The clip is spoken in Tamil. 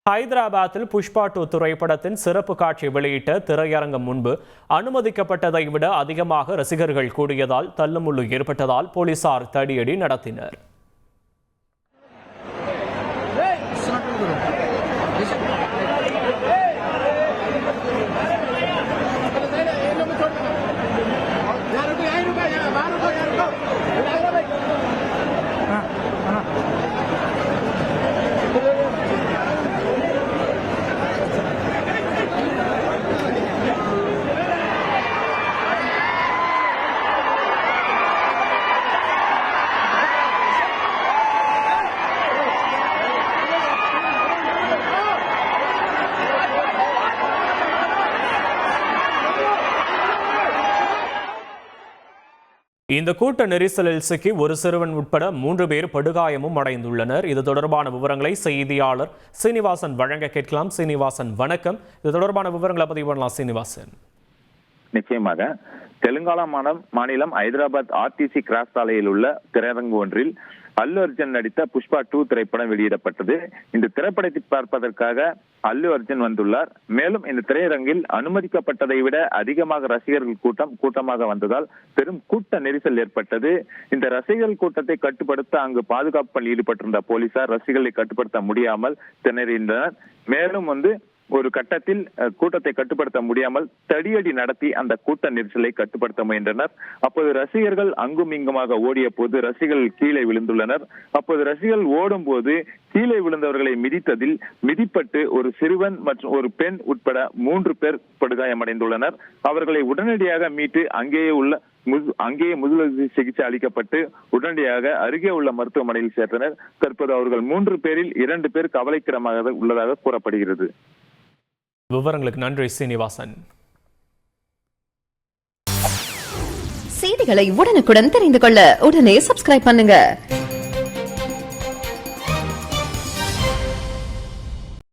ஹைதராபாத்தில் புஷ்பா 2 திரைப்படத்தின் சிறப்பு காட்சி வெளியிட்ட திரையரங்கம் முன்பு அனுமதிக்கப்பட்டதை விட அதிகமாக ரசிகர்கள் கூடியதால் தள்ளுமுள்ளு ஏற்பட்டதால் போலீசார் தடியடி நடத்தினர். இந்த கூட்ட நெரிசலில் சிக்கி ஒரு சிறுவன் உட்பட 3 பேர் படுகாயமும் அடைந்துள்ளனர். இது தொடர்பான விவரங்களை செய்தியாளர் சீனிவாசன் வழங்க கேட்கலாம். சீனிவாசன் வணக்கம். இது தொடர்பான விவரங்களை பதிவு பண்ணலாம். சீனிவாசன். நிச்சயமாக தெலுங்கானா மாநிலம் ஹைதராபாத் ஆர்டிசி கிராஸ் சாலையில் உள்ள திரையரங்கு ஒன்றில் அல்லு அர்ஜுன் நடித்த புஷ்பா 2 திரைப்படம் வெளியிடப்பட்டது. இந்த திரைப்படத்தை பார்ப்பதற்காக அல்லு அர்ஜுன் வந்துள்ளார். மேலும் இந்த திரையரங்கில் அனுமதிக்கப்பட்டதை விட அதிகமாக ரசிகர்கள் கூட்டமாக வந்ததால் பெரும் கூட்ட நெரிசல் ஏற்பட்டது. இந்த ரசிகர்கள் கூட்டத்தை கட்டுப்படுத்த அங்கு பாதுகாப்பு பணியில் ஈடுபட்டிருந்த போலீசார் ரசிகர்களை கட்டுப்படுத்த முடியாமல் திணறினர். மேலும் ஒரு கட்டத்தில் கூட்டத்தை கட்டுப்படுத்த முடியாமல் தடியடி நடத்தி அந்த கூட்ட நெரிசலை கட்டுப்படுத்த முயன்றனர். அப்போது ரசிகர்கள் அங்கும் இங்குமாக ஓடிய போது ரசிகர்கள் கீழே விழுந்துள்ளனர். அப்போது ரசிகர்கள் ஓடும் போது கீழே விழுந்தவர்களை மிதித்ததில் மிதிப்பட்டு ஒரு சிறுவன் மற்றும் ஒரு பெண் உட்பட 3 பேர் படுகாயமடைந்துள்ளனர். அவர்களை உடனடியாக மீட்டு அங்கேயே முதலுதவி சிகிச்சை அளிக்கப்பட்டு உடனடியாக அருகே உள்ள மருத்துவமனையில் சேர்த்தனர். தற்போது அவர்கள் 3 பேரில் 2 பேர் கவலைக்கிடமாக உள்ளதாக கூறப்படுகிறது. விவரங்களுக்கு நன்றி சீனிவாசன். செய்திகளை உடனுக்குடன் தெரிந்து கொள்ள உடனே சப்ஸ்கிரைப் பண்ணுங்க.